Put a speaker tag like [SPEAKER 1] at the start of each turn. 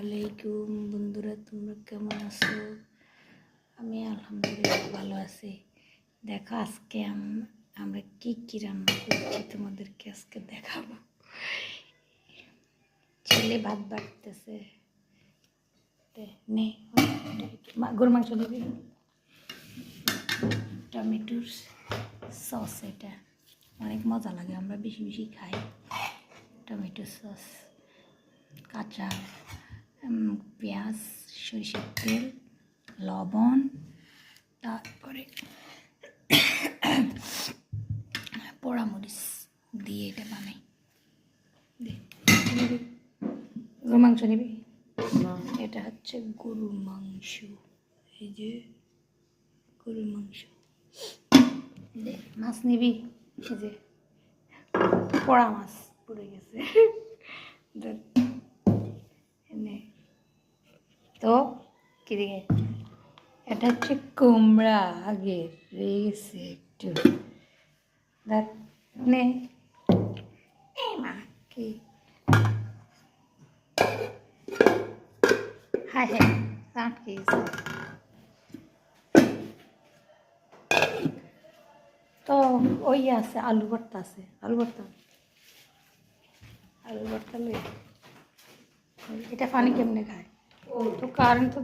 [SPEAKER 1] আলাইকুম বন্ধুরা, তোমরা কেমন আছো? আমি আলহামদুলিল্লাহ ভালো আছি। দেখো আজকে আমরা কি কি রান্না করছি তোমাদেরকে আজকে দেখাবো। ছেলে ভাত বাড়তেছে, নে গরুর মাংস নিবি, টমেটোর সস, এটা অনেক মজা লাগে, আমরা বেশি বেশি খাই। টমেটো সস, কাঁচা পেঁয়াজ, সরিষার তেল, লবণ, তারপরে পোড়ামরিচ দিয়ে এটা বানাই। গরুর মাংস নিবি? এটা হচ্ছে গরুর মাংস, এই যে গরুর মাংস। মাছ নিবি? এই যে পোড়া মাছ পড়ে গেছে। তো কিদিকে এটা হচ্ছে কুমড়া, আগে রয়ে গেছে একটু, দেখ নে মা কি হ্যাঁ হ্যাঁ আটকে গেছে। তো ওই আছে আলু ভর্তা, আছে আলু ভর্তা লই। এটা পানি কেমনে খায়? তো কারেন্ট তো